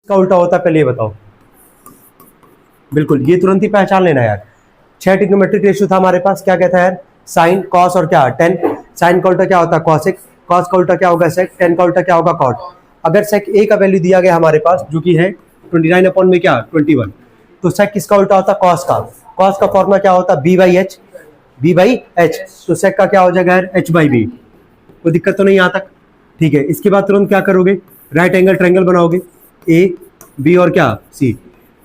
इसका उल्टा होता है, पहले ये बताओ। बिल्कुल, ये तुरंत ही पहचान लेना यार। 6 ट्रिग्नोमेट्रिक रेशियो था हमारे पास, क्या कहता है यार, साइन कॉस और क्या टेन। साइन का उल्टा क्या होता है, कॉसेक। कॉस का उल्टा क्या होगा, सेक। टेन का उल्टा क्या होगा, कॉट। अगर सेक ए का वैल्यू दिया गया हमारे पास जो कि है 29 अपॉन में क्या 21, तो सेक किसका उल्टा होता है, कॉस का। कॉस का फॉर्मूला क्या होता है, B by H. B by H, तो सेक का क्या हो जाएगा यार, एच बाई बी। कोई दिक्कत तो नहीं यहाँ तक, ठीक है। इसके बाद तुरंत क्या करोगे, राइट एंगल ट्रायंगल बनाओगे, ए बी और क्या सी।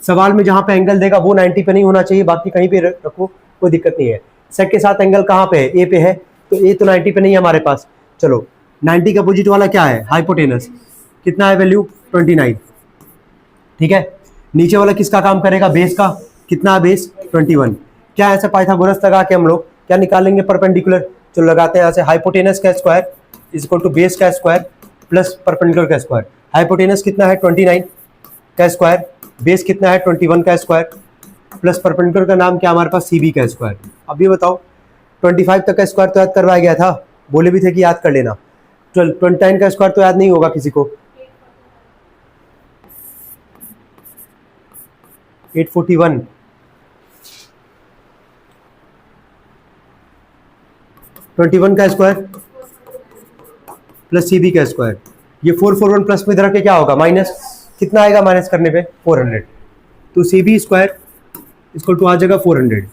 सवाल में जहां पे एंगल देगा वो 90 पे नहीं होना चाहिए, बाकी कहीं पे रखो, कोई दिक्कत नहीं है। सेक के साथ एंगल कहाँ पे है, ए पे है, तो ए तो 90 पे नहीं है हमारे पास। चलो 90 का अपोजिट वाला क्या है, हाइपोटेनस। कितना है वैल्यू, 29, ठीक है। नीचे वाला किसका काम करेगा, बेस का। कितना है बेस, 21। क्या ऐसा पाइथागोरस लगा के हम लोग क्या निकालेंगे, परपेंडिकुलर। चलो लगाते हैं यहाँ से, हाइपोटेनस का square is equal to base का स्क्वायर प्लस परपेंडिकुलर का स्क्वायर। हाइपोटेनस कितना है 29 का स्क्वायर, बेस कितना है 21 का स्क्वायर, प्लस परपेंडिकुलर का नाम क्या हमारे पास, सी बी का स्क्वायर। अब ये बताओ 25 तक का स्क्वायर तो याद करवाया गया था, बोले भी थे कि याद कर लेना। 29 का स्क्वायर तो याद नहीं होगा किसी को, 841। 21 का स्क्वायर प्लस सी बी का स्क्वायर, ये 441 प्लस में इधर के क्या होगा, माइनस। कितना आएगा माइनस करने पे, 400। तो सी बी स्क्वायर इसको टू आ जाएगा 400।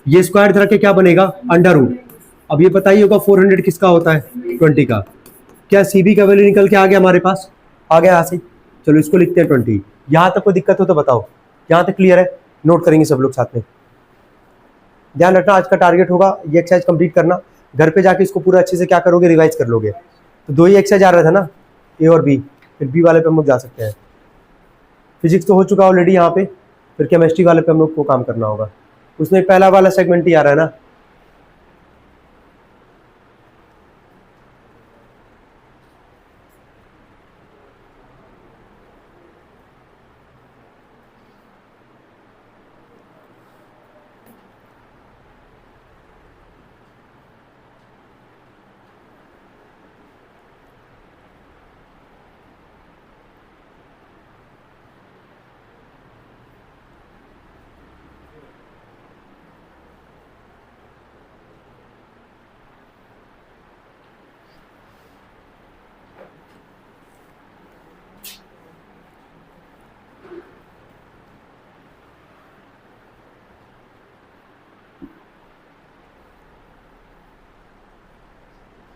ये स्क्वायर इधर के क्या बनेगा, अंडर रूट। अब ये बताइए होगा 400 किसका होता है, 20 का। क्या सी बी का वैल्यू निकल के आ गया हमारे पास, आ गया यहाँ से। चलो इसको लिखते हैं 20। यहाँ तक कोई दिक्कत हो तो बताओ, यहाँ तक क्लियर है, नोट करेंगे सब लोग साथ में। ध्यान रखना आज का टारगेट होगा ये एक्सरसाइज कंप्लीट करना, घर पे जाके इसको पूरा अच्छे से क्या करोगे, रिवाइज कर लोगे। तो 2 ही एक्सरसाइज आ रहा था ना, ए और बी, फिर बी वाले पे हम लोग जा सकते हैं। फिजिक्स तो हो चुका ऑलरेडी यहाँ पे, फिर केमिस्ट्री वाले पे हम लोग को काम करना होगा। उसमें पहला वाला सेगमेंट ही आ रहा है ना।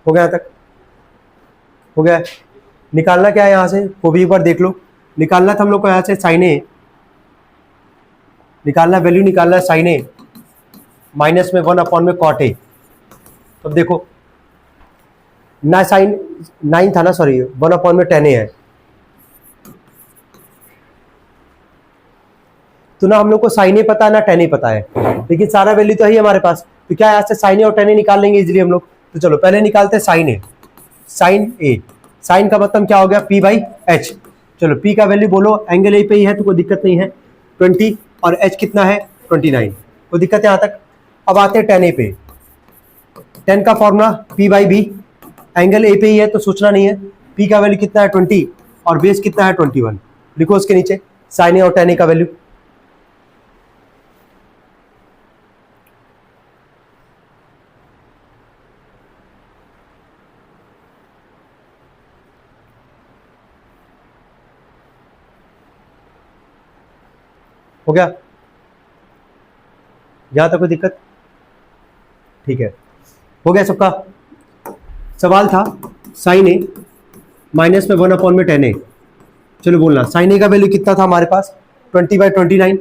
हो गया तक, हो गया। निकालना क्या है यहाँ से, वो भी एक बार देख लो। निकालना था हम लोग को यहाँ से साइन ए, निकालना वैल्यू निकालना है साइन ए माइनस में 1 अपॉन में कॉट ए। अब देखो ना साइन 9 था ना, सॉरी 1 अपॉन में 10 ए है, तो ना हम लोग को साइन ए पता है ना 10 ए पता है, लेकिन सारा वैल्यू तो है ही हमारे पास। तो क्या यहाँ से साइन ए और 10 ए निकाल लेंगे इजीली हम लोग। तो चलो पहले निकालते हैं साइन ए। साइन ए, साइन का मतलब क्या हो गया, पी बाई एच। चलो पी का वैल्यू बोलो, एंगल ए पे ही है तो कोई दिक्कत नहीं है, 20, और एच कितना है 29, कोई दिक्कत है यहाँ तक। अब आते हैं 10 ए पे। 10 का formula P by B, angle A पे ही है तो सोचना नहीं है। पी का वैल्यू कितना है 20 और बेस कितना है 21, लिखो उसके नीचे साइन ए और 10 ए का वैल्यू। हो गया, यहां तक कोई दिक्कत, ठीक है। हो गया सबका। सवाल था साइन ए माइनस में 1 अपॉन में 10 ए। चलो बोलना साइन ए का वैल्यू कितना था हमारे पास, 20/29,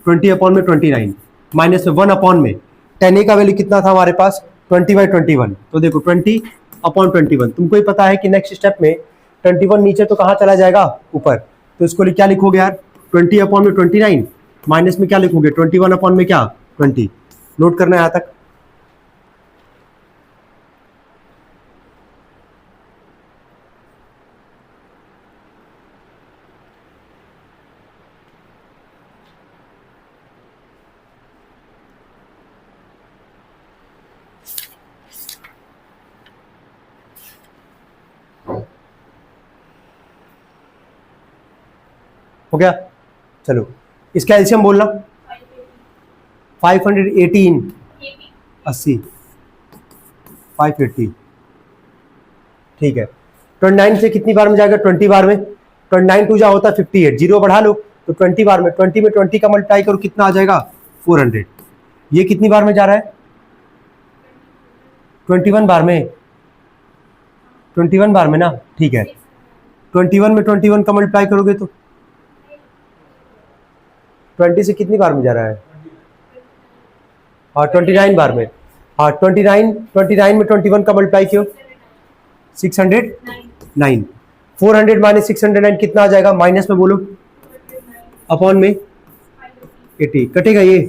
20 अपॉन में 29 माइनस में 1 अपॉन में 10 ए का वैल्यू कितना था हमारे पास, 20/21। तो देखो 20 अपॉन 21, तुमको ही पता है कि नेक्स्ट स्टेप में 21 नीचे तो कहाँ चला जाएगा, ऊपर। तो इसको क्या लिखोगे यार, 20 अपॉन में 29 माइनस में क्या लिखोगे, 21 अपॉन में क्या 20। नोट करना है यहाँ तक। हो गया। चलो इसका एलसीएम बोलना, 518 80 580, ठीक है। 29 से कितनी बार में जाएगा? 20 बार में। 29 टू जा होता है 58, जीरो बढ़ा लो तो 20 बार में, 20 में 20 का मल्टीप्लाई करो कितना आ जाएगा? 400। ये कितनी बार में जा रहा है? 21 बार में, 21 बार में ना, ठीक है। 21 में 21 का मल्टीप्लाई करोगे तो 20 से कितनी बार में जा रहा है? हाँ 29 बार में। हाँ 29 में 21 का मल्टीप्लाई क्यों? 609। 400 माइनस 609 कितना आ जाएगा? माइनस में बोलो, अपॉन में 80, कटेगा ये,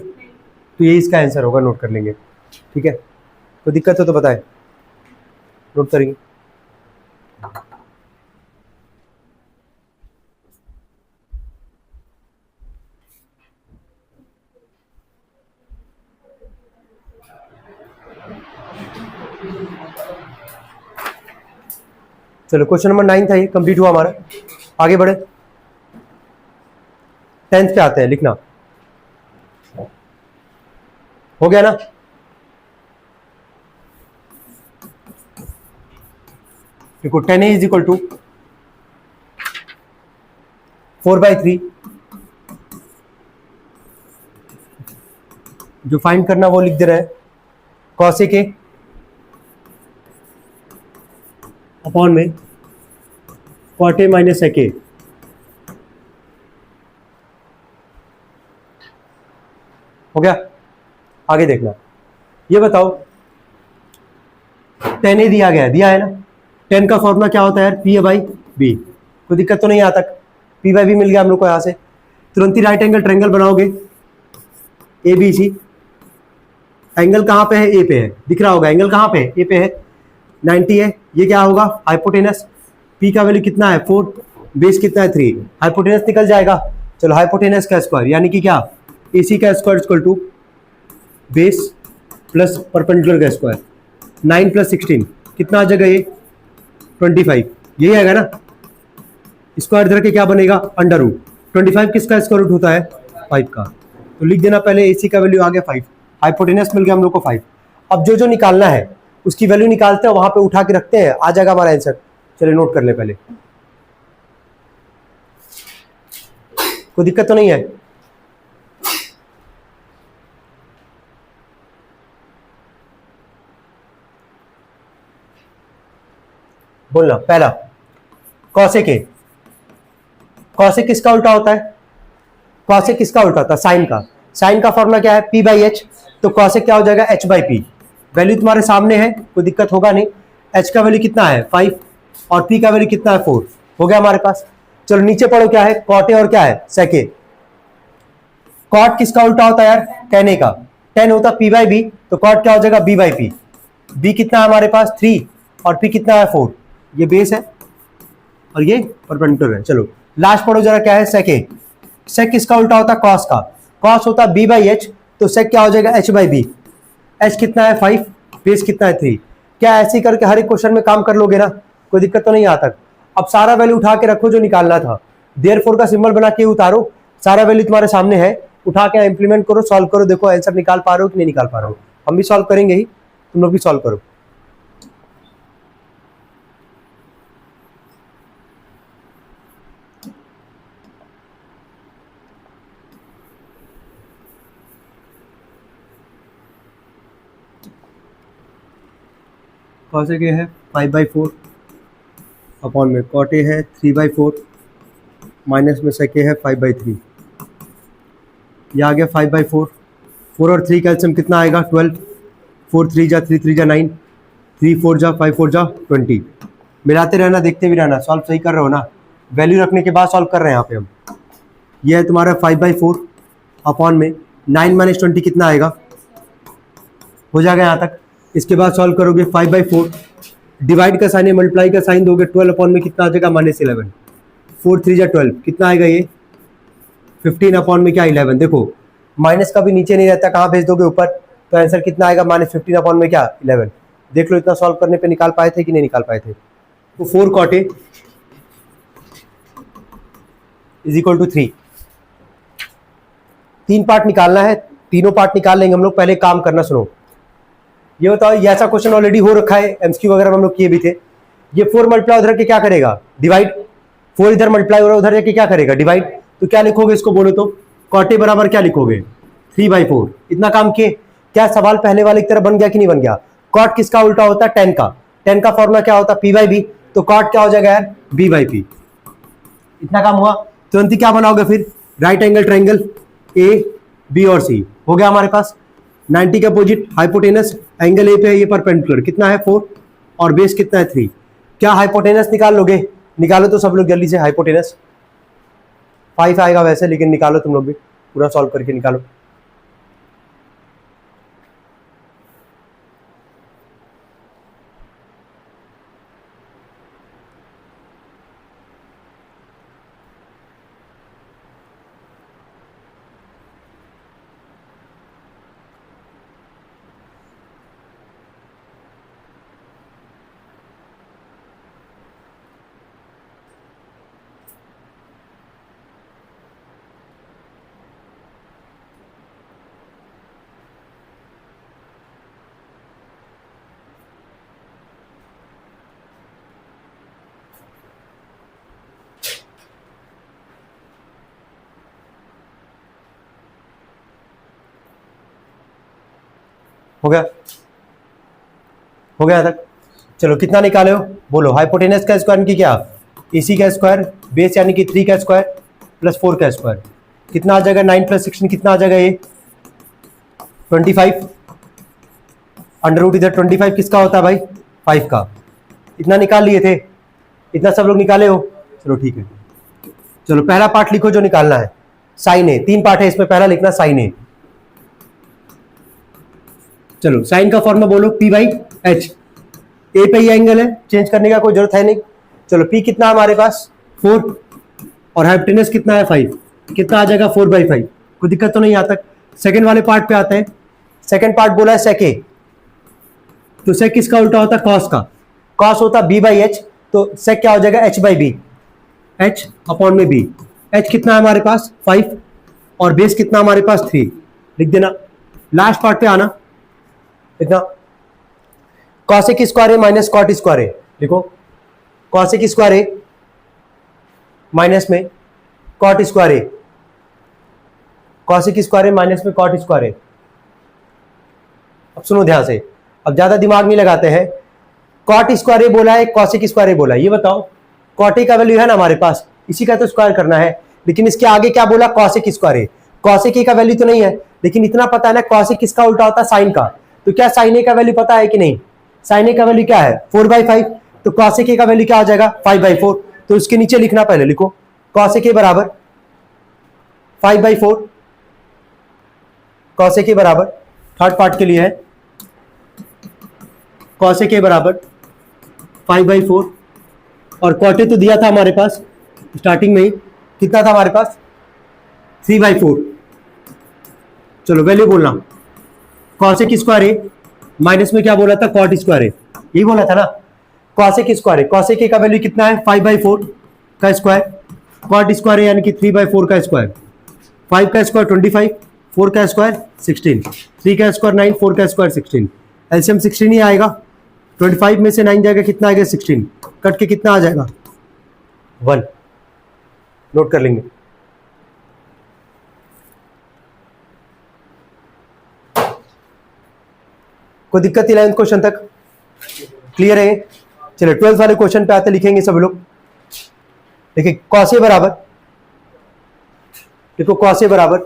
तो ये इसका आंसर होगा, नोट कर लेंगे, ठीक है। कोई दिक्कत हो तो बताएं, नोट करेंगे। चलो क्वेश्चन नंबर 9 था ये, कंप्लीट हुआ हमारा। आगे बढ़े, 10th पे आते हैं, लिखना हो गया ना? देखो 10a इज इक्वल टू 4/3, जो फाइंड करना वो लिख दे रहा है, cosec a अपॉन में cot a minus sec a। हो गया? आगे देखना, ये बताओ 10a दिया गया है, दिया है ना? 10 का फॉर्मूला क्या होता है यार? P A by B. कोई दिक्कत तो नहीं आता? पी बाई बी मिल गया हम लोग को। यहां से तुरंत ही राइट एंगल ट्रायंगल बनाओगे, ए बी सी। एंगल कहां पे है? ए पे है, दिख रहा होगा एंगल कहां पे है? ए पे है, 90 है। ये क्या होगा? हाइपोटेनस। पी का वैल्यू कितना है? 4, बेस कितना है? 3, हाइपोटेनस निकल जाएगा। चलो हाइपोटेनस का स्क्वायर यानी कि क्या? AC का square equal to base plus perpendicular का स्क्वायर। 9 प्लस 16 कितना आ जाएगा? ये 25, यही आएगा ना? स्क्वायर इधर के क्या बनेगा? Under root. 25 किसका स्क्वायर रूट होता है? 5 का। तो लिख देना पहले, AC का वैल्यू आ गया 5, हाइपोटेनस मिल गया हम लोग को 5। अब जो जो निकालना है उसकी वैल्यू निकालते हैं, वहां पे उठा के रखते हैं, आ जाएगा हमारा आंसर। चलिए नोट कर ले पहले, कोई दिक्कत तो नहीं है? बोलना। पहला कॉसेक ए, कॉसेक किसका उल्टा होता है? कॉसेक किसका उल्टा होता है? साइन का। साइन का फॉर्मूला क्या है? P by H. तो कॉसेक क्या हो जाएगा? H by P. वैल्यू तुम्हारे सामने है, कोई दिक्कत होगा नहीं। एच का वैल्यू कितना है? 5, और पी का वैल्यू कितना है? 4। हो गया हमारे पास। चलो नीचे पढ़ो, क्या है? कॉट ए और क्या है? सेक ए। कॉट किसका उल्टा होता है यार? टेन ए का। टेन होता पी बाई बी, तो कॉट क्या हो जाएगा? B by P. बी कितना है हमारे पास? 3, और पी कितना है? 4। ये बेस है और ये परपेंडिकुलर है। चलो लास्ट पढ़ो जरा, क्या है? सेक ए। सेक किसका उल्टा होता है? कॉस का। कॉस होता है बी बाई एच, तो सेक क्या हो जाएगा? H by B. एच कितना है? 5, बेस कितना है? 3। क्या ऐसे ही करके हर एक क्वेश्चन में काम कर लोगे ना? कोई दिक्कत तो नहीं आता? अब सारा वैल्यू उठा के रखो जो निकालना था, देयरफॉर का सिंबल बना के उतारो। सारा वैल्यू तुम्हारे सामने है, उठा के इंप्लीमेंट करो, सॉल्व करो, देखो आंसर निकाल पा रहे हो कि नहीं निकाल पा रहे हो। हम भी सॉल्व करेंगे ही, तुम लोग भी सॉल्व करो। कॉसेक ए है 5/4 अपॉन में कॉट ए है 3/4 माइनस में सेक ए है 5/3। ये आ गया 5/4। 4 और 3 का एलसीएम कितना आएगा? 12। 4 3 जा 3 3 जा 9, 3 4 जा 5 4 जा 20। मिलाते रहना, देखते भी रहना, सॉल्व सही कर रहे हो ना? वैल्यू रखने के बाद सॉल्व कर रहे हैं यहाँ पे हम। ये है तुम्हारा 5/4 अपॉन में 9 माइनस 20 कितना आएगा? हो जाएगा यहाँ तक। इसके बाद सॉल्व करोगे 5/4, डिवाइड का साइन है, मल्टीप्लाई का साइन दोगे, 12 अपॉन में कितना आ जाएगा? -11। 4 3 जा 12 कितना आएगा? ये 15 अपॉन में क्या? 11। देखो माइनस का भी नीचे नहीं रहता, कहाँ भेज दोगे? ऊपर। तो आंसर कितना आएगा? -15 अपॉन में क्या? 11। देख लो इतना सॉल्व करने पे निकाल पाए थे कि नहीं निकाल पाए थे? तो 4 cot A is equal to 3। 3 part निकालना है, तीनों पार्ट निकाल लेंगे हम लोग। पहले काम करना सुनो। ये बताओ, ये ऐसा क्वेश्चन ऑलरेडी हो रखा है, एमसीक्यू वगैरह में हम लोग किए भी थे। ये 4 मल्टीप्लाई उधर के क्या करेगा, डिवाइड। 4 इधर मल्टीप्लाई हो रहा है, उधर जाके क्या करेगा, डिवाइड। तो क्या लिखोगे इसको बोलो तो, कॉट ए बराबर क्या लिखोगे, 3/4। इतना काम किए। क्या सवाल पहले वाले की तरह बन गया कि नहीं बन गया। कॉट किसका उल्टा होता है, 10 का। 10 का फॉर्मूला क्या होता है, p/b। तो कॉट क्या हो जाएगा यार, b/p। इतना काम हुआ। तुरंत ही क्या बनाओगे फिर, right angle triangle A B और सी हो गया हमारे पास। 90 के अपोजिट हाइपोटेनस, एंगल ए पे है, ये परपेंडिकुलर कितना है 4 और बेस कितना है 3। क्या हाइपोटेनस निकाल लोगे, निकालो तो सब लोग जल्दी से। हाइपोटेनस 5 आएगा वैसे, लेकिन निकालो तुम लोग भी, पूरा सॉल्व करके निकालो। हो गया, हो गया तक। चलो कितना निकाले हो बोलो। हाइपोटेनस का स्क्वायर की क्या, AC का स्क्वायर, बेस यानी कि 3 का स्क्वायर प्लस 4 का स्क्वायर। कितना आ जाएगा, 9 + 16 कितना आ जाएगा, ये 25। अंडर रूट इधर 25 किसका होता है भाई, 5 का। इतना निकाल लिए थे, इतना सब लोग निकाले हो। चलो ठीक है। चलो पहला पार्ट लिखो जो निकालना है, साइन ए। 3 पार्ट है इसमें, पहला लिखना साइन ए। चलो साइन का फॉर्मूला बोलो, p/h। ए पे ही एंगल है, चेंज करने का कोई जरूरत है नहीं। चलो p कितना हमारे पास 4 और हाइपोटेनस कितना है 5, कितना आ जाएगा 4/5। कोई दिक्कत तो नहीं आता। सेकंड वाले पार्ट पे आते हैं। सेकंड पार्ट बोला है सेक ए, तो सेक किसका उल्टा होता है, कॉस का। कॉस होता b/h, तो सेक क्या हो जाएगा, h/b। h अपॉन में b। h कितना है हमारे पास 5 और बेस कितना हमारे पास 3। लिख देना। लास्ट पार्ट पे आना, इतना कॉसेक स्क्वायर ए माइनस कॉट स्क्वायर ए लिखो। कॉसेक स्क्वायर ए माइनस में कॉट स्क्वायर ए, कॉसेक स्क्वायर ए माइनस में कॉट स्क्वायर ए। अब सुनो ध्यान से, अब ज्यादा दिमाग नहीं लगाते हैं। कॉट स्क्वायर ए बोला है, कॉसेक स्क्वायर ए बोला है। ये बताओ, कॉट ए का वैल्यू है ना हमारे पास, इसी का तो स्क्वायर करना है। लेकिन इसके आगे क्या बोला, कॉसेक स्क्वायर ए। कॉसेक ए का वैल्यू तो नहीं है, लेकिन इतना पता है ना, कॉसेक किसका उल्टा होता है, साइन का। तो क्या साइन ए का वैल्यू पता है कि नहीं, साइन ए का वैल्यू क्या है 4/5। तो कॉसेक ए का वैल्यू क्या आ जाएगा 5/4। तो उसके नीचे लिखना, पहले लिखो कॉसेक ए बराबर 5/4। कॉसेक ए बराबर, थर्ड पार्ट के लिए है, कॉसेक ए बराबर 5/4। और कॉट ए तो दिया था हमारे पास स्टार्टिंग में ही, कितना था हमारे पास 3/4। चलो वैल्यू बोलना, कॉसेक स्क्वायर ए माइनस में क्या बोला था, कॉट स्क्वायर ए। यही बोला था ना, कॉसेक स्क्वायर ए। कॉसेक ए का वैल्यू कितना है 5/4 का स्क्वायर, कॉट स्क्वायर ए यानी कि 3/4 का स्क्वायर। 5 का स्क्वायर 25, 4 का स्क्वायर 16, 3 का स्क्वायर 9, 4 का स्क्वायर 16। एलसीएम 16 ही आएगा। 25 में से 9 जाएगा, कितना आएगा 16, कट के कितना आ जाएगा 1। नोट कर लेंगे। कोई दिक्कत 11th क्वेश्चन तक क्लियर है। चलिए 12th वाले क्वेश्चन पे आते, लिखेंगे सब लोग। देखिए कॉस ए बराबर, देखो कॉस ए बराबर,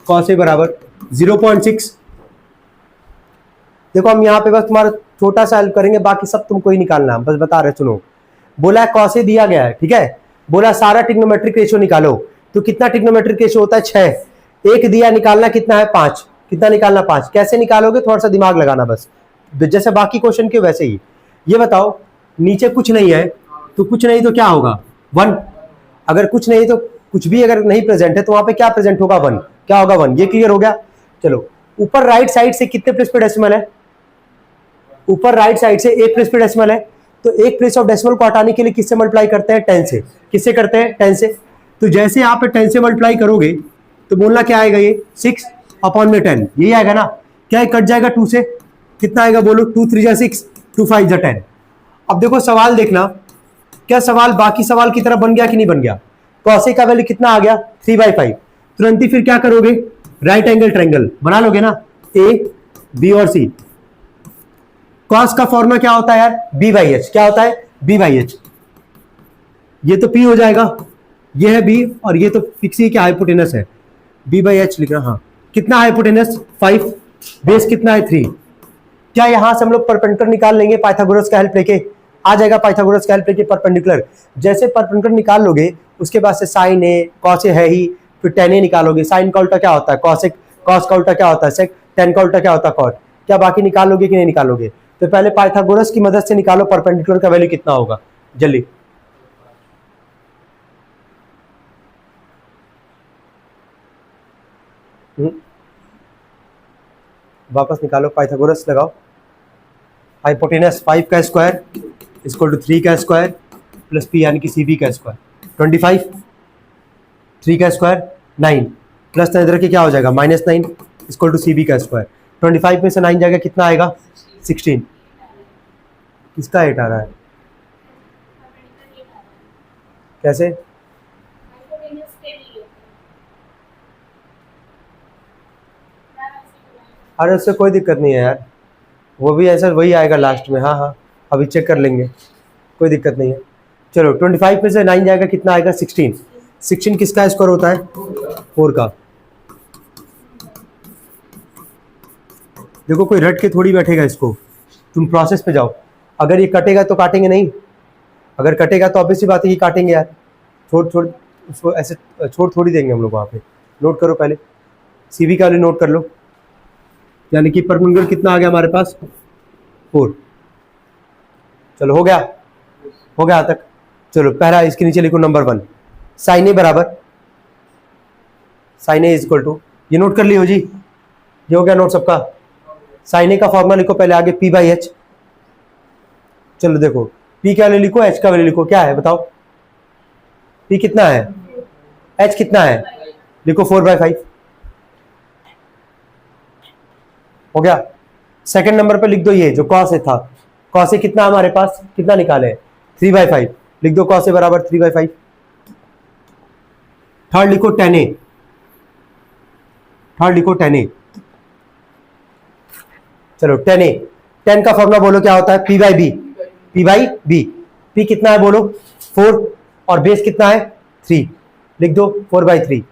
कॉस ए बराबर 0.6। देखो हम यहाँ पे बस तुम्हारा छोटा सा हेल्प करेंगे, बाकी सब तुमको ही निकालना, बस बता रहे सुनो। बोला है कॉस ए दिया गया है, ठीक है। बोला सारा ट्रिग्नोमेट्रिक रेशियो निकालो, तो कितना ट्रिग्नोमेट्रिक रेशियो होता है 6। एक दिया, निकालना कितना है 5। कितना निकालना 5। कैसे निकालोगे, थोड़ा सा दिमाग लगाना बस, जैसे बाकी क्वेश्चन के वैसे ही। ये बताओ नीचे कुछ नहीं है, तो कुछ नहीं तो क्या होगा 1। अगर कुछ नहीं तो कुछ भी अगर नहीं प्रेजेंट है तो वहां पे क्या प्रेजेंट होगा 1। क्या होगा 1। ये क्लियर हो गया। चलो ऊपर राइट साइड से कितने प्लेस पे डेसिमल है, ऊपर राइट साइड से 1 प्लेस पे डेसिमल है, तो एक प्लेस ऑफ डेसिमल को हटाने के लिए किससे मल्टीप्लाई करते हैं? 10 से। किससे करते हैं? 10 से। तो जैसे यहाँ पे 10 से मल्टीप्लाई करोगे तो बोलना क्या आएगा? ये 6/10 यही आएगा ना। क्या कट जाएगा 2 से? कितना आएगा बोलो? 2 3 जा 6, 2 5 जा 10। अब देखो सवाल देखना, क्या सवाल बाकी सवाल की तरह बन गया कि नहीं बन गया? cos का वैल्यू कितना आ गया? 3/5। तुरंत ही फिर क्या करोगे? राइट एंगल ट्रायंगल बना लोगे ना, ए बी और सी। cos का फॉर्मूला क्या होता है यार? b/h। क्या होता है? b/h। ये तो p हो जाएगा, ये है b और ये तो फिक्स ही क्या हाइपोटेनस है, b/h लिख रहा। हाँ, कितना हाइपोटेनस? 5। बेस कितना है? 3। क्या यहां से हम लोग परपेंडिकुलर निकाल लेंगे पाइथागोरस का हेल्प लेके? आ जाएगा पाइथागोरस का हेल्प लेके परपेंडिकुलर। जैसे परपेंडिकुलर निकाल लोगे उसके बाद से साइन ए, कॉस ए है ही, फिर टेन ए निकालोगे। साइन का उल्टा क्या होता है? Cos A. कॉस का उल्टा क्या होता है? सेक। टेन का उल्टा क्या होता है? कॉट। क्या बाकी निकालोगे कि नहीं निकालोगे? तो पहले पाइथागोरस की मदद से निकालो परपेंडिकुलर का वैल्यू कितना होगा, जल्दी। वापस निकालो, पाइथागोरस लगाओ। हाइपोटेनस 5 का स्क्वायर इक्वल टू 3 का स्क्वायर प्लस पी यानी कि सी बी का स्क्वायर 25। 3 का स्क्वायर 9 प्लस 9 इधर के क्या हो जाएगा? -9 इक्वल टू सी बी का स्क्वायर। 25 में से 9 जाएगा कितना आएगा? 16। किसका 8 आ रहा है? कैसे? अरे उससे कोई दिक्कत नहीं है यार, वो भी ऐसा वही आएगा लास्ट में। हाँ हाँ, अभी चेक कर लेंगे, कोई दिक्कत नहीं है। चलो 25 में से 9 जाएगा कितना आएगा? 16। 16 किसका स्क्वायर होता है? 4 का। देखो कोई रट के थोड़ी बैठेगा इसको, तुम प्रोसेस पे जाओ। अगर ये कटेगा तो काटेंगे नहीं, अगर कटेगा तो ऑब्वियसली बात है कि काटेंगे यार। छोड़ छोड़ उसको ऐसे छोड़ थोड़ी देंगे हम लोग वहाँ पे। नोट करो पहले, सीवी का वैल्यू नोट कर लो। यानी कि परपेंडिकुलर कितना आ गया हमारे पास? 4। चलो हो गया, हो गया तक। चलो पहला इसके नीचे लिखो नंबर 1, साइन ए बराबर, साइन ए इक्वल टू, ये नोट कर लियो जी, ये हो गया नोट सबका। साइन ए का फॉर्मूला लिखो पहले आगे, p/h। चलो देखो p का वैल्यू लिखो, h का वैल्यू लिखो, क्या है बताओ? p कितना है? h कितना है? लिखो 4/5। हो गया। सेकंड नंबर पे लिख दो ये जो cos ए था, cos ए कितना हमारे पास, कितना निकाले? 3/5। लिख दो cos ए बराबर 3/5। थर्ड लिखो tan ए, थर्ड लिखो tan ए। चलो tan ए, tan का फॉर्मूला बोलो क्या होता है? p/b, p/b। p कितना है बोलो? 4 और बेस कितना है? 3। लिख दो 4/3।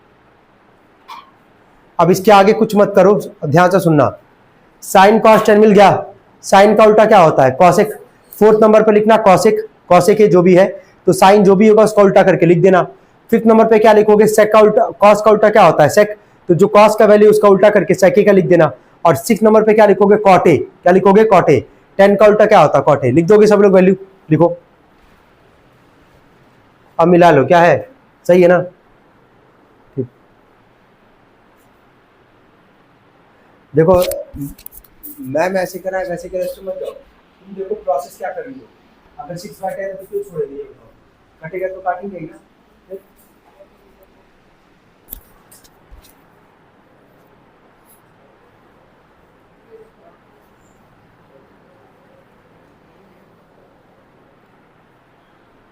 अब इसके आगे कुछ मत करो, ध्यान से सुनना। साइन cos tan मिल गया, साइन का उल्टा क्या होता है? cosec। फोर्थ नंबर पर लिखना cosec, cosec जो भी है, तो साइन जो भी होगा उसका उल्टा करके लिख देना। फिफ्थ नंबर पे क्या लिखोगे? sec का उल्टा, cos का उल्टा क्या होता है? sec, तो जो cos का वैल्यू उसका उल्टा करके sec का लिख देना। और सिक्स नंबर पे क्या लिखोगे? cot a, क्या लिखोगे? cot a। tan का उल्टा क्या होता है? cot a। लिख दोगे सब लोग वैल्यू, लिखो। अब मिला लो, क्या है? सही है ना? ठीक। देखो मैम ऐसे करा है वैसे करा, मत जाओ तुम, देखो प्रोसेस क्या कर रही हो। अगर 6/10 है तो क्यों छोड़ेंगे? ये बताओ, कटेगा तो काटेंगे ही ना।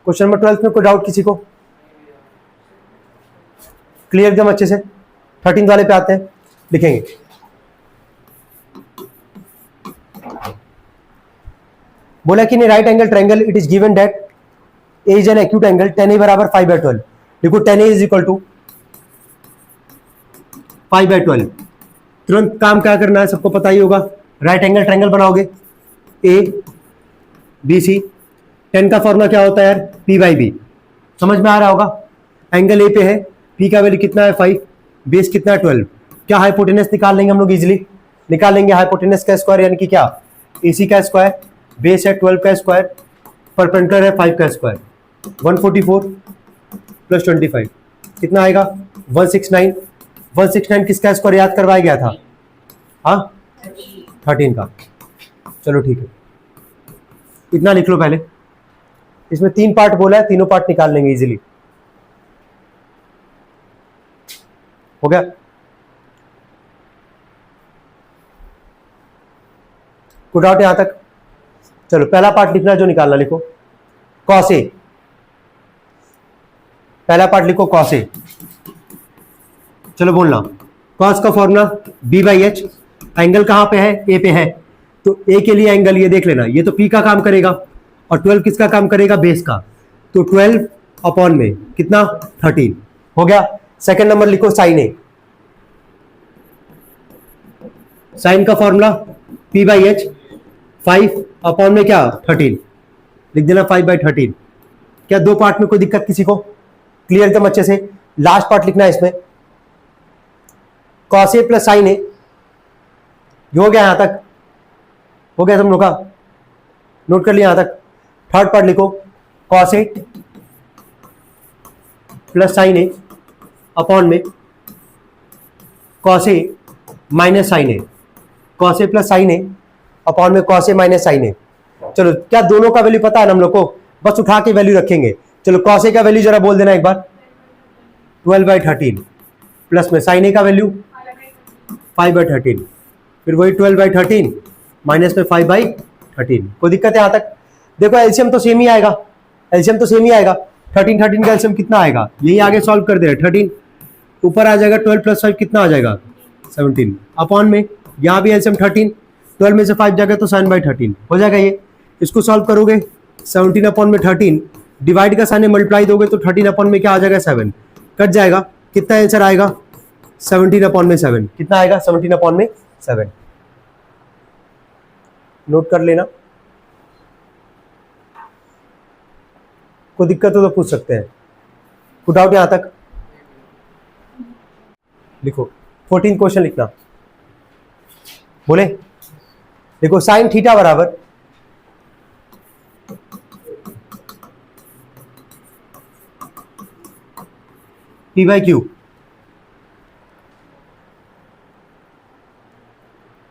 क्वेश्चन नंबर 12 में कोई डाउट किसी को? क्लियर एकदम अच्छे से। 13 वाले पे आते हैं, लिखेंगे। बोला कि नहीं, right angle triangle it is given that A is an acute angle, tan a बराबर 5/12। देखो tan a is equal to 5/12। तुरंत काम क्या करना है, सबको पता ही होगा। राइट एंगल ट्रायंगल बनाओगे, ए बी सी। tan का फॉर्मूला क्या होता है यार? p/b। समझ में आ रहा होगा। एंगल ए पे है, p का वैल्यू कितना है? 5, बेस कितना है? 12। क्या हाइपोटेनस निकाल लेंगे हम लोग इजिली, निकाल लेंगे हाइपोटेनस का स्क्वायर, यानी कि क्या? AC का स्क्वायर, बेस है 12 का स्क्वायर, परपेंडिकुलर है 5 का स्क्वायर। 144 प्लस 25 कितना आएगा? 169। 169 किसका स्क्वायर याद करवाया गया था? हाँ 13 का। चलो ठीक है, इतना लिख लो पहले। इसमें 3 पार्ट बोला है, तीनों पार्ट निकाल लेंगे इजीली। हो गया? कुछ डाउट यहां तक? चलो पहला पार्ट लिखना, जो निकालना लिखो कॉस ए। पहला पार्ट लिखो कॉस ए। चलो बोलना, कॉस का formula B by H. Angle कहां पे है? ए पे है। तो ए के लिए एंगल ये देख लेना, ये तो पी का काम करेगा और 12 किसका काम करेगा? बेस का। तो 12 अपॉन में कितना? 13। हो गया? सेकंड नंबर लिखो साइन ए। साइन का formula P by H, 5 upon में क्या? 13। लिख देना 5 बाई 13। क्या दो पार्ट में कोई दिक्कत किसी को? क्लियर एकदम अच्छे से। लास्ट पार्ट लिखना है इसमें, कॉस ए प्लस साइन ए। हो गया यहां तक? हो गया तुम लोग का? नोट कर लिया यहां तक? थर्ड पार्ट लिखो, cos A plus sign A upon में cos A minus sign A. Cos A plus sign A upon में कॉस ए माइनस साइन ए। चलो क्या दोनों का वैल्यू पता है हम लोग को? बस उठा के वैल्यू रखेंगे। चलो कॉस ए का वैल्यू जरा बोल देना एक बार, 12 बाई 13 प्लस में साइन ए का वैल्यू 5 बाई 13, फिर वही 12 बाई 13 माइनस में 5 बाई 13। कोई दिक्कत है यहां तक? देखो एलसीएम तो सेम ही आएगा, एलसीएम तो सेम ही आएगा। 13 का एलसीएम कितना आएगा? यही आगे सॉल्व कर दे रहे। 13 ऊपर आ जाएगा, 12 प्लस 5 कितना आ जाएगा? 17 अपॉन में यहां भी एलसीएम 13, 12 में से 5 जाएगा तो 7 बाई 13 हो जाएगा। ये इसको सॉल्व करोगे, 17 अपॉन में 13 डिवाइड का साइन मल्टीप्लाई दोगे तो 13 अपॉन में क्या आ जाएगा? 7 कट जाएगा। कितना आंसर आएगा? 17 अपॉन में 7। कितना आएगा? 17 अपॉन में 7। नोट कर लेना, कोई दिक्कत हो तो पूछ सकते हैं। कुछ डाउट यहां तक? लिखो 14 क्वेश्चन लिखना। बोले देखो, साइन थीटा बराबर पी बाई क्यू।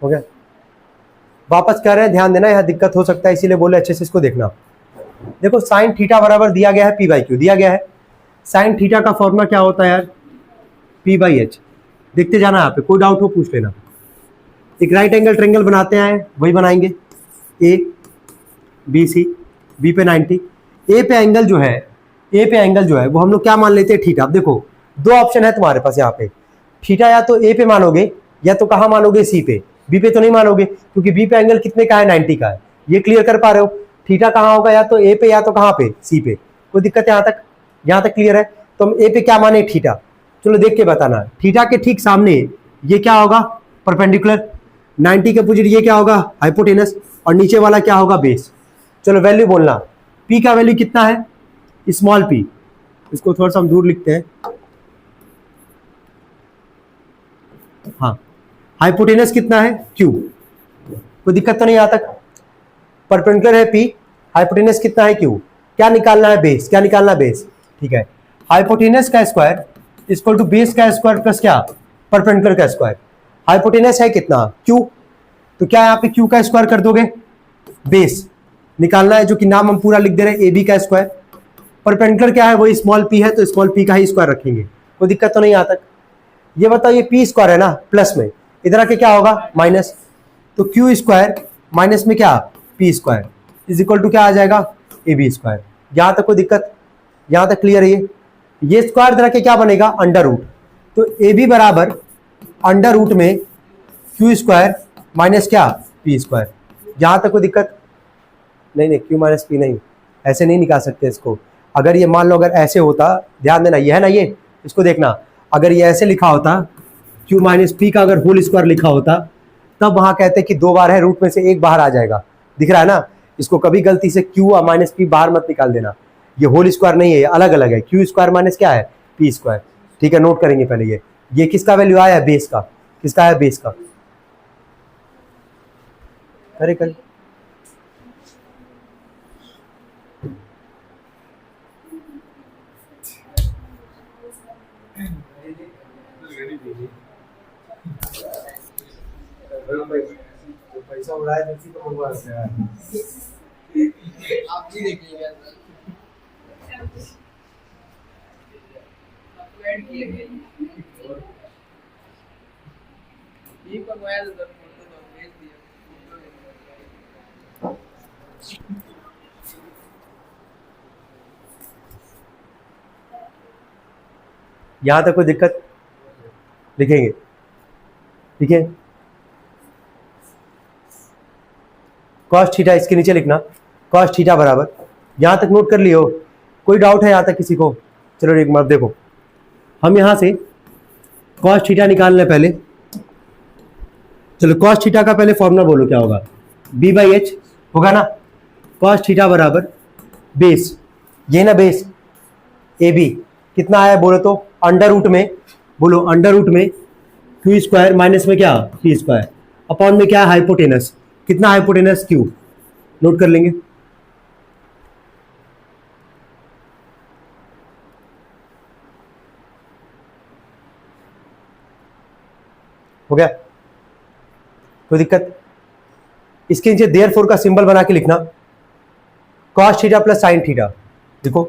हो गया? वापस कह रहे हैं, ध्यान देना, यहां दिक्कत हो सकता है इसीलिए बोले अच्छे से इसको देखना। देखो साइन थीटा बराबर दिया गया है पी बाई क्यू दिया गया है। साइन थीटा का फॉर्मूला क्या होता है यार? P by H. देखते जाना, यहाँ पे कोई डाउट हो पूछ लेना। एक राइट एंगल ट्रायंगल बनाते हैं, वही बनाएंगे। ए बी सी, बी पे 90। ए पे एंगल जो है, ए पे एंगल जो है वो हम लोग क्या मान लेते हैं? थीटा। अब देखो दो ऑप्शन है तुम्हारे पास यहाँ पे, थीटा या तो ए पे मानोगे या तो कहाँ मानोगे? सी पे। बी पे तो नहीं मानोगे क्योंकि बी पे एंगल कितने का है? 90 का है। ये क्लियर कर पा रहे हो? थीटा कहाँ होगा? या तो ए पे या तो कहाँ पे? सी पे। कोई दिक्कत है यहाँ तक? यहाँ तक क्लियर है? तो हम ए पे क्या माने? थीटा। चलो देख के बताना, थीटा के ठीक सामने ये क्या होगा? परपेंडिकुलर। 90 के अपोजिट ये क्या होगा? हाइपोटेनस। और नीचे वाला क्या होगा? बेस। चलो वैल्यू बोलना, पी का वैल्यू कितना है? Small P. इसको थोड़ा सा हम दूर लिखते हैं। हाँ, हाइपोटेनस कितना है? क्यू। कोई दिक्कत तो नहीं यहाँ तक? परपेंडिकुलर है पी, हाइपोटेनस कितना है? क्यू। क्या निकालना है? बेस। क्या निकालना है? बेस। ठीक है, हाइपोटेनस का स्क्वायर इक्वल टू बेस का स्क्वायर प्लस क्या? परपेंडिकुलर का स्क्वायर। हाइपोटेनस है कितना? क्यू। तो क्या यहाँ पे क्यू का स्क्वायर कर दोगे? बेस निकालना है, जो कि नाम हम पूरा लिख दे रहे हैं, ए बी का स्क्वायर। परपेंडिकुलर क्या है? वही स्मॉल पी है, तो स्मॉल पी का ही स्क्वायर रखेंगे। कोई दिक्कत तो नहीं यहाँ तक? ये बताओ, ये पी स्क्वायर है ना, प्लस में इधर आके क्या होगा? माइनस। तो क्यू स्क्वायर माइनस में क्या? P square is equal to क्या आ जाएगा? A B square. यहाँ तक कोई दिक्कत? यहाँ तक क्लियर है? ये स्क्वायर इधर आके क्या बनेगा? Under root. तो ए बी बराबर अंडर रूट में क्यू स्क्वायर माइनस क्या? P square. यहाँ तक कोई दिक्कत? नहीं नहीं, क्यू माइनस पी नहीं, ऐसे नहीं निकाल सकते इसको। अगर ये मान लो अगर ऐसे होता, ध्यान देना, ये है ना, ये इसको देखना, अगर ये ऐसे लिखा होता, क्यू माइनस पी का अगर होल स्क्वायर लिखा होता, तब वहां कहते कि दो बार है, रूट में से एक बाहर आ जाएगा। दिख रहा है ना? इसको कभी गलती से क्यू और माइनस पी बाहर मत निकाल देना। ये होल स्क्वायर नहीं है, ये अलग अलग है। क्यू स्क्वायर माइनस क्या है? P square. ठीक है, नोट करेंगे पहले ये किसका वैल्यू आया है? बेस का। किसका है? बेस का। करे करे पैसा उड़ाए तो मंगवा सकते हैं। आप भी देखिएगा। यहां तक कोई दिक्कत? लिखेंगे, ठीक है। कॉस थीटा इसके नीचे लिखना, कॉस थीटा बराबर, यहां तक नोट कर लियो? कोई डाउट है यहां तक किसी को? चलो एक बार देखो, हम यहां से कॉस थीटा निकालने पहले, चलो कॉस थीटा का पहले फॉर्मूला बोलो क्या होगा? बी बाई एच होगा ना। कॉस थीटा बराबर बेस, ये ना बेस ए बी कितना आया बोलो तो? अंडर रूट में, बोलो अंडर रूट में क्यू स्क्वायर माइनस में क्या पी स्क्वायर अपॉन में क्या हाइपोटेनस, कितना हाइपोटेनस क्यू, नोट कर लेंगे। हो गया, कोई दिक्कत? इसके नीचे देयरफॉर का सिंबल बना के लिखना, cos theta plus sine theta, देखो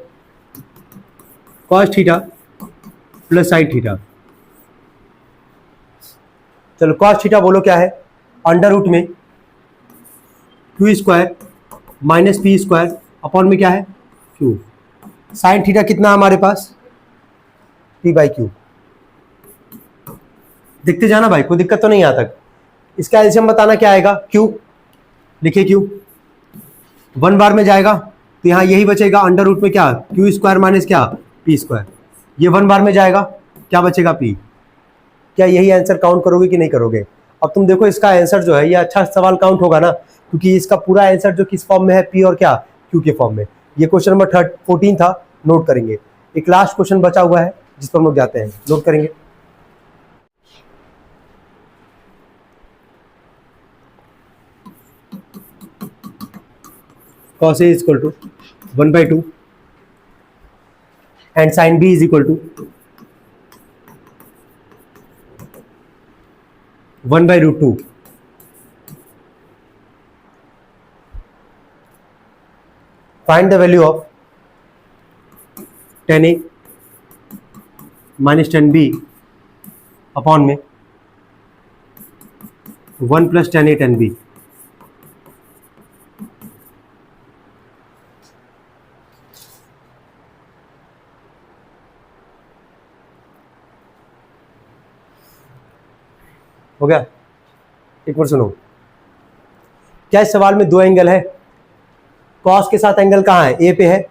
cos theta plus sine theta. चलो कॉस थीटा बोलो क्या है? अंडर रूट में Q square minus P square upon में क्या है क्यू। साइन थीटा कितना हमारे पास? P by Q. देखते जाना भाई, कोई दिक्कत तो नहीं यहाँ तक। इसका एलसीएम बताना क्या आएगा? क्यू, लिखिए क्यू 1 बार में जाएगा तो यहाँ यही बचेगा अंडर रूट में क्या क्यू स्क्वायर माइनस क्या पी स्क्वायर, ये 1 बार में जाएगा, क्या बचेगा पी। क्या यही आंसर काउंट करोगे कि नहीं करोगे? अब तुम देखो इसका आंसर जो है ये अच्छा सवाल काउंट होगा ना, क्योंकि इसका पूरा आंसर जो किस फॉर्म में है, पी और क्या क्यू के फॉर्म में। ये क्वेश्चन नंबर 14 था, नोट करेंगे। एक लास्ट क्वेश्चन बचा हुआ है जिस पर हम लोग जाते हैं, नोट करेंगे। cos A is equal to 1/2 and sin B is equal to 1/√2. Find the value of tan A minus tan B upon में 1 plus tan A tan B। हो गया? एक बार सुनो, क्या इस सवाल में दो एंगल है? कॉस के साथ एंगल कहाँ है? ए पे है।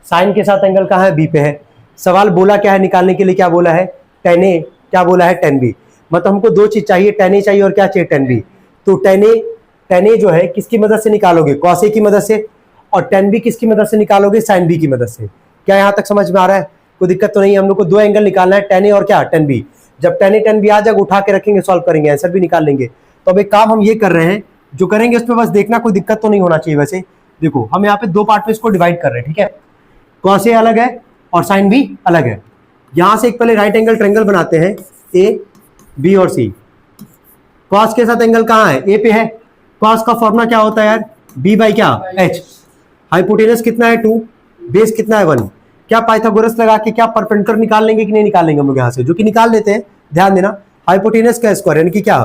साइन के साथ एंगल कहाँ है? बी पे है। सवाल बोला क्या है निकालने के लिए? क्या बोला है? tan A, क्या बोला है? tan B। मतलब हमको दो चीज चाहिए, tan A चाहिए और क्या चाहिए? tan B। तो tan A जो है किसकी मदद से निकालोगे? cos A की मदद से। और tan B किसकी मदद से निकालोगे? sin B की मदद से। क्या यहाँ तक समझ में आ रहा है? कोई दिक्कत तो नहीं है? हम लोग को दो एंगल निकालना है, tan A और क्या tan B। जब tan A tan B आ जाएगा उठा के रखेंगे, सॉल्व करेंगे, आंसर भी निकाल लेंगे। तो अब एक काम हम ये कर रहे हैं, जो करेंगे उसमें बस देखना, कोई दिक्कत तो नहीं होना चाहिए। वैसे देखो हम यहाँ पे दो पार्ट में इसको डिवाइड कर रहे हैं, ठीक है? cos A अलग है और sin B अलग है। यहां से एक पहले राइट एंगल ट्रायंगल बनाते हैं, A B और C। cos के साथ एंगल कहाँ है? A पे है। cos का फॉर्मूला क्या होता है यार? B बाई क्या H। हाइपोटेनस कितना है? 2, बेस कितना है? 1। क्या पाइथागोरस लगा के क्या परपेंडिकुलर निकाल लेंगे कि नहीं निकाल लेंगे हम लोग यहाँ से? जो कि निकाल लेते हैं, ध्यान देना। हाइपोटेनस का स्क्वायर यानी कि क्या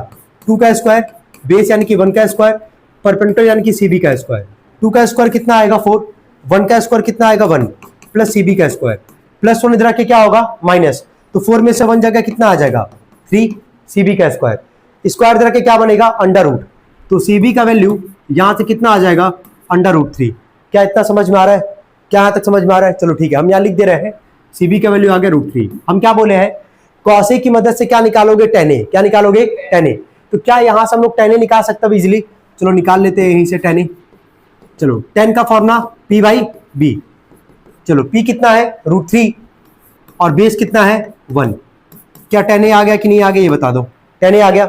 2 का स्क्वायर, बेस यानी कि 1 का स्क्वायर, परपेंडिकुलर यानी कि CB का स्क्वायर। 2 का स्क्वायर कितना आएगा? 4। 1 का स्क्वायर कितना आएगा? 1 प्लस CB का स्क्वायर, प्लस 1 इधर आके क्या होगा? माइनस। तो 4 में से 1 जगह कितना आ जाएगा? 3 CB का स्क्वायर। स्क्वायर इधर आके क्या बनेगा? Under root. तो CB का वैल्यू यहां से कितना आ जाएगा? अंडर√3। क्या इतना समझ में आ रहा है? क्या यहां तक समझ में आ रहा है? चलो ठीक है, हम यहाँ लिख दे रहे हैं CB का वैल्यू आ गया √3। हम क्या बोले हैं? cos A की मदद से क्या निकालोगे? tan A। क्या निकालोगे? tan A। तो क्या यहां से हम लोग tan A निकाल सकते हैं इजिली? चलो निकाल लेते हैं यहीं से tan A। चलो tan का फॉर्मूला P बाई B। चलो P कितना है? √3 और बेस कितना है? 1। क्या tan A आ गया कि नहीं आ गया ये बता दो। tan A आ गया।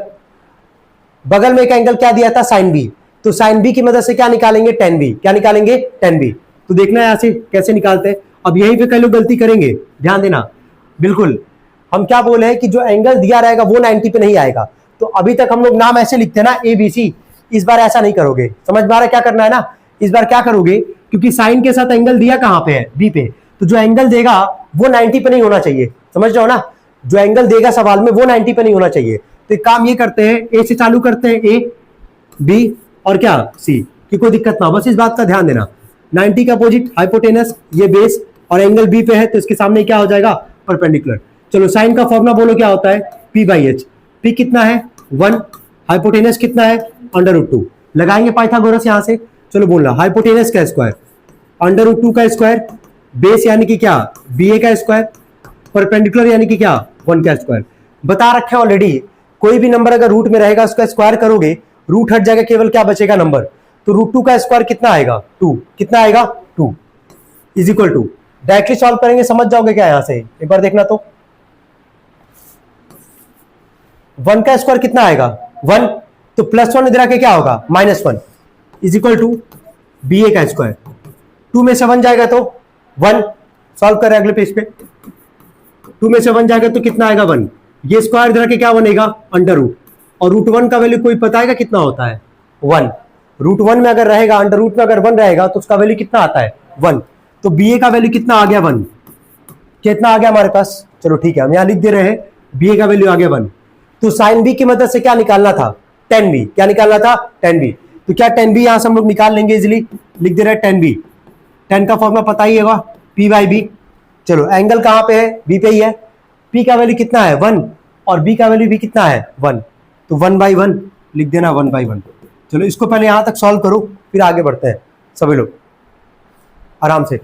बगल में एक एंगल क्या दिया था? sin B। तो sin B की मदद से क्या निकालेंगे? tan B। क्या निकालेंगे? tan B। तो देखना यहां से कैसे निकालते हैं। अब यहीं पे कई लोग गलती करेंगे, ध्यान देना। बिल्कुल हम क्या बोले हैं कि जो एंगल दिया रहेगा वो 90 पे नहीं आएगा। तो अभी तक हम लोग नाम ऐसे लिखते हैं ना ABC, इस बार ऐसा नहीं करोगे। समझ में आ रहा है क्या करना है ना? इस बार क्या करोगे, क्योंकि साइन के साथ एंगल दिया कहां पे है? B पे। तो जो एंगल देगा वो 90 पे नहीं होना चाहिए, समझ रहे हो ना? जो एंगल देगा सवाल में वो 90 पे नहीं होना चाहिए। तो एक काम ये करते हैं, ए से चालू करते हैं, ए बी और क्या सी, कि कोई दिक्कत ना हो, बस इस बात का ध्यान देना। 90 का अपोजिट हाइपोटेनस, ये बेस और एंगल बी पे है तो इसके सामने क्या हो जाएगा, परपेंडिकुलर। चलो साइन का फॉर्मूला बोलो क्या होता है, पी बाई एच। पी कितना है 1, हाइपोटेनस कितना है √2, लगाएंगे पाइथागोरस यहां से। चलो बोलना हाइपोटेनस का स्क्वायर, √2 का स्क्वायर, बेस यानी कि क्या बी ए का स्क्वायर, परपेंडिकुलर यानी कि क्या 1 का स्क्वायर। बता रखे ऑलरेडी, कोई भी नंबर अगर रूट में रहेगा उसका स्क्वायर करोगे, रूट हट जाएगा, केवल क्या बचेगा नंबर। तो √2 का स्क्वायर कितना आएगा 2, कितना आएगा 2 is equal to, directly solve करेंगे समझ जाओगे क्या यहां से, एक बार देखना तो। 1 का स्क्वायर कितना आएगा 1, तो +1 इधर आके क्या होगा -1 इज इक्वल टू बी ए का स्क्वायर। 2 में से 1 जाएगा तो 1, सॉल्व करें अगले पेज पे। 2 में से 1 जाएगा तो कितना आएगा 1, ये स्क्वायर इधर आके क्या बनेगा √, और √1 का वैल्यू कोई पता है कितना होता है 1। √1 में अगर रहेगा, √, में अगर 1 रहेगा तो उसका वैल्यू कितना आता है 1। तो बी ए का वैल्यू कितना आ गया 1, कितना आ गया हमारे पास। चलो ठीक है, हम यहां लिख दे रहे हैं बी ए का वैल्यू आ गया 1। तो साइन बी की मदद से क्या निकालना था, tan बी, क्या निकालना था tan बी। तो क्या tan बी यहां से हम लोग निकाल लेंगे इजिली, लिख दे रहे हैं tan बी। tan का फॉर्मूला पता ही होगा p बाई बी। चलो एंगल कहां पे है, b पे ही है। p का वैल्यू कितना है 1 और b का वैल्यू भी कितना है 1, तो 1/1 लिख देना 1/1। चलो इसको पहले यहां तक सॉल्व करो, फिर आगे बढ़ते हैं सभी लोग आराम से।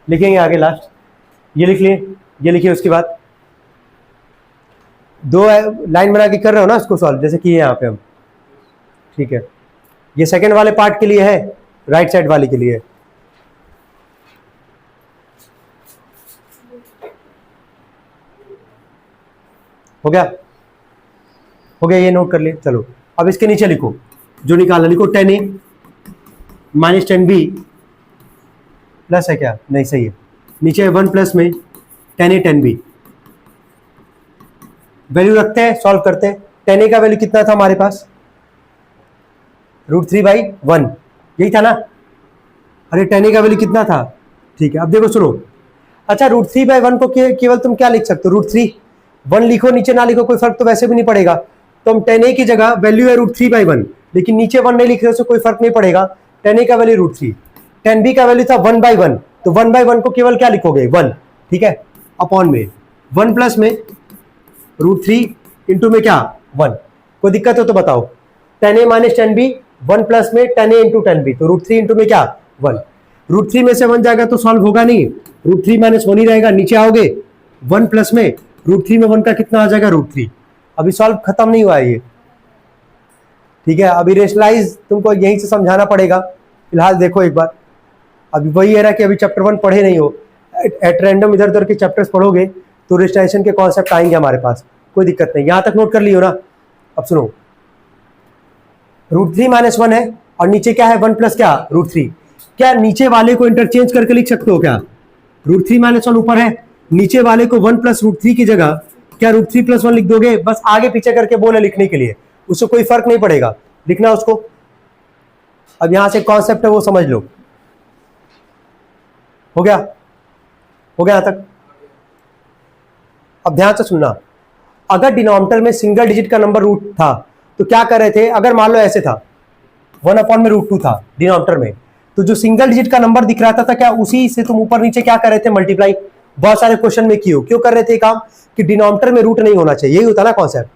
लिखेंगे आगे लास्ट, ये लिख लिए, ये लिखिए। उसके बाद 2 लाइन बना के कर रहे हो ना इसको सॉल्व, जैसे किए यहाँ पे हम, ठीक है। ये सेकंड वाले पार्ट के लिए है, राइट साइड वाले के लिए है। हो गया, हो गया, ये नोट कर लिए। चलो अब इसके नीचे लिखो, जो निकालना लिखो tan A minus tan B plus है क्या, नहीं सही है, नीचे 1 प्लस में tan A tan B। Value रखते हैं, सॉल्व करते हैं। tan A का वैल्यू कितना था हमारे पास √3/1, यही था ना। अरे tan A का वैल्यू कितना था, ठीक है। अब देखो सुनो, अच्छा √3/1 को केवल तुम क्या लिख सकते हो, √3, 1 लिखो नीचे ना लिखो कोई फर्क तो वैसे भी नहीं पड़ेगा। तो हम tan A की जगह वैल्यू है √3/1, लेकिन नीचे 1 नहीं लिख रहे हो, कोई फर्क नहीं पड़ेगा। tan A का वैल्यू √3, tan B का वैल्यू था 1/1, तो 1/1 को केवल क्या लिखोगे 1, ठीक है, अपॉन में 1 प्लस में √3 इंटू में क्या 1। कोई दिक्कत हो तो बताओ। tan A minus tan B, 1 plus में tan A into tan B, तो √3 इंटू में क्या 1। √3 में से 1 जाएगा तो सॉल्व होगा नहीं, √3 माइनस 1 ही रहेगा। नीचे आओगे 1 प्लस में √3 में 1 का कितना आ जाएगा √3। अभी सॉल्व खत्म नहीं हुआ है ये, ठीक है। अभी रेशनलाइज तुमको यहीं से समझाना पड़ेगा। फिलहाल देखो एक बार, अभी वही है ना कि अभी चैप्टर 1 पढ़े नहीं हो, एट रैंडम इधर उधर के चैप्टर्स पढ़ोगे तो रेशनलाइजेशन के कॉन्सेप्ट आएंगे हमारे पास, कोई दिक्कत नहीं। यहां तक नोट कर लियो ना। अब सुनो, √3 माइनस 1 है और नीचे क्या है 1 प्लस क्या √3। क्या नीचे वाले को इंटरचेंज करके लिख सकते हो क्या, √3 माइनस 1 ऊपर है, नीचे वाले को 1 प्लस √3 की जगह क्या √3 प्लस 1 लिख दोगे, बस आगे पीछे करके बोले लिखने के लिए, उससे कोई फर्क नहीं पड़ेगा, लिखना उसको। अब यहां से कॉन्सेप्ट है वो समझ लो। हो गया, हो गया यहां तक। अब ध्यान से सुनना, अगर डिनोमिनेटर में सिंगल डिजिट का नंबर रूट था तो क्या कर रहे थे, अगर मान लो ऐसे था 1/√2 था डिनोमिनेटर में, तो जो सिंगल डिजिट का नंबर दिख रहा था क्या उसी से तुम ऊपर नीचे क्या कर रहे थे मल्टीप्लाई। बहुत सारे क्वेश्चन में क्यों कर रहे थे काम, कि डिनोमिनेटर में रूट नहीं होना चाहिए, यही होता ना कॉन्सेप्ट।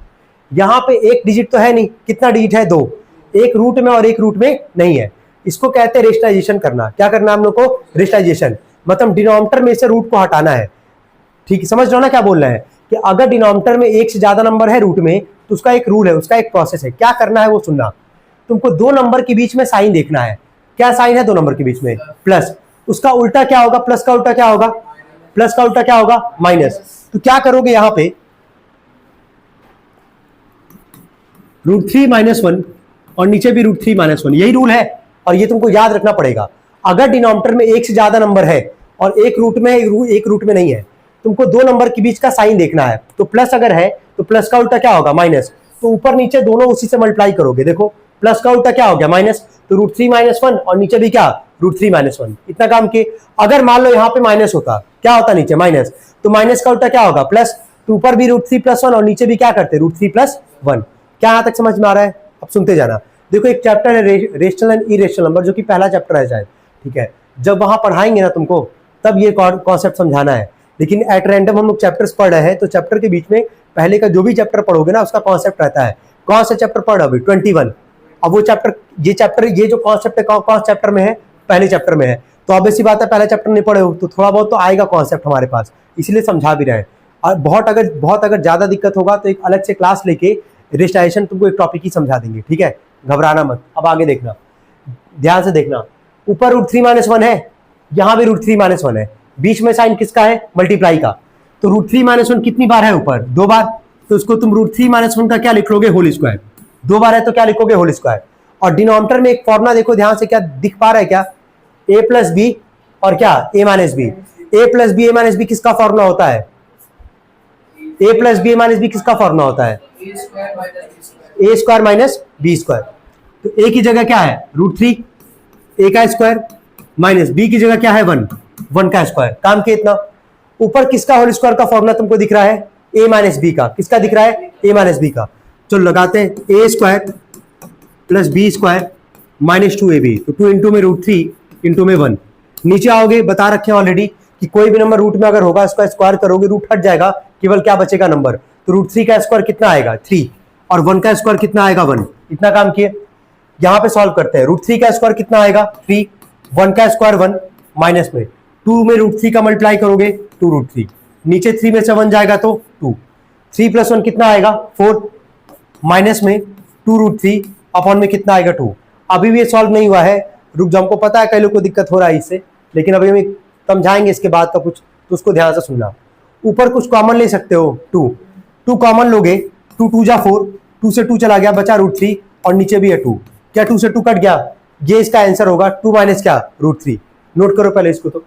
यहाँ पे एक डिजिट तो है नहीं, कितना डिजिट है 2, एक रूट में और एक रूट में नहीं है। इसको कहते हैं रेशनलाइजेशन करना। क्या करना हम लोग को, रेशनलाइजेशन, मतलब डिनोमिनेटर में से रूट को हटाना है। ठीक, समझ रहे हो ना क्या बोल रहे हैं, कि अगर डिनोमिनेटर में एक से ज्यादा नंबर है रूट में तो उसका एक रूल है, उसका एक प्रोसेस है। क्या करना है वो सुनना, तुमको 2 नंबर के बीच में साइन देखना है। क्या साइन है 2 नंबर के बीच में, प्लस। उसका उल्टा क्या होगा, प्लस का उल्टा क्या होगा, प्लस का उल्टा क्या होगा माइनस। तो क्या करोगे यहां पे √3 माइनस 1 और नीचे भी √3 माइनस 1, यही रूल है और ये तुमको याद रखना पड़ेगा। अगर डिनोमिनेटर में एक से ज्यादा नंबर है और एक रूट में एक रूट में नहीं है, तुमको 2 नंबर के बीच का साइन देखना है। तो प्लस अगर है तो प्लस का उल्टा क्या होगा माइनस, तो ऊपर नीचे दोनों उसी से मल्टीप्लाई करोगे। देखो प्लस का उल्टा क्या हो गया माइनस, तो √3 माइनस 1 और नीचे भी क्या √3 माइनस 1, इतना काम किए। अगर मान लो यहाँ पे माइनस होता क्या होता है नीचे माइनस, तो माइनस का उल्टा क्या होगा प्लस, तो ऊपर भी √3+1 और नीचे भी क्या करते हैं √3+1। क्या यहां तक समझ में आ रहा है? अब सुनते जाना। देखो एक चैप्टर है रेशनल एंड इरेशनल नंबर, जो कि पहला चैप्टर है शायद, ठीक है। जब वहां पढ़ाएंगे ना तुमको तब ये कॉन्सेप्ट समझाना है, लेकिन एट रैंडम हम लोग चैप्टर्स पढ़ रहे हैं, तो चैप्टर के बीच में पहले का जो भी चैप्टर पढ़ोगे ना उसका कॉन्सेप्ट रहता है। कौन सा चैप्टर पढ़ अभी 21। अब वो चैप्टर ये जो कॉन्सेप्ट है कौन चैप्टर में है, पहले चैप्टर में है, तो ऑब्वियस सी बात है पहला चैप्टर नहीं पढ़े हो तो थोड़ा बहुत तो आएगा कॉन्सेप्ट हमारे पास, इसलिए समझा भी रहे हैं। और बहुत अगर ज्यादा दिक्कत होगा तो एक अलग से क्लास लेके रेजिस्ट्रेशन तुमको एक टॉपिक ही समझा देंगे, ठीक है, घबराना मत। अब आगे देखना, ध्यान से देखना, ऊपर √3-1 है, यहां भी √3-1 है, बीच में साइन किसका है मल्टीप्लाई का, तो √3-1 कितनी बार है ऊपर 2 बार, तो उसको तुम √3-1 का क्या लिख लोगे होल स्क्वायर, 2 बार है तो क्या लिखोगे होल स्क्वायर। और डिनोमिनेटर में एक फॉर्मूला देखो ध्यान से, क्या दिख पा रहा है क्या, a+b और क्या a-b, a+b किसका फॉर्मूला होता है, a+b किसका फॉर्मूला होता है a² - b²। तो a की जगह क्या है √3, a का स्क्वायर माइनस b की जगह क्या है 1 का स्क्वायर। काम किया इतना। ऊपर किसका होल स्क्वायर का फॉर्मूला तुमको दिख रहा है a - b का, किसका दिख रहा है a - b का। चलो लगाते हैं a² + b² - 2ab, तो 2 इंटू में √3 इंटू में 1। नीचे आओगे बता रखे ऑलरेडी कि कोई भी नंबर रूट में अगर होगा इसका स्क्वायर करोगे रूट हट जाएगा, केवल क्या बचेगा नंबर, तो √3 का स्क्वायर कितना आएगा 3 और 1 का स्क्वायर कितना आएगा 1। इतना काम किए। यहां पे सॉल्व करते हैं, √3 का स्क्वायर कितना आएगा 3, 1 का स्क्वायर 1, माइनस में 2 में √3 का मल्टीप्लाई करोगे 2√3, नीचे 3 में से 1 जाएगा तो 2, 3 + 1 कितना आएगा 4, माइनस में 2√3 अपॉन में कितना आएगा 2। अभी भी ये सॉल्व नहीं हुआ है, रुक जाओ, हमको पता है कई लोग को दिक्कत हो रहा है इससे, लेकिन अभी हम समझाएंगे इसके बाद का कुछ, तो उसको ध्यान से सुनना। ऊपर कुछ कॉमन ले सकते हो, 2 कॉमन लोगे, 2 2 जा 4, 2 से 2 चला गया बचा √3 और नीचे भी है 2, क्या 2 से 2 कट गया, ये इसका आंसर होगा 2 माइनस क्या √3। नोट करो पहले इसको, तो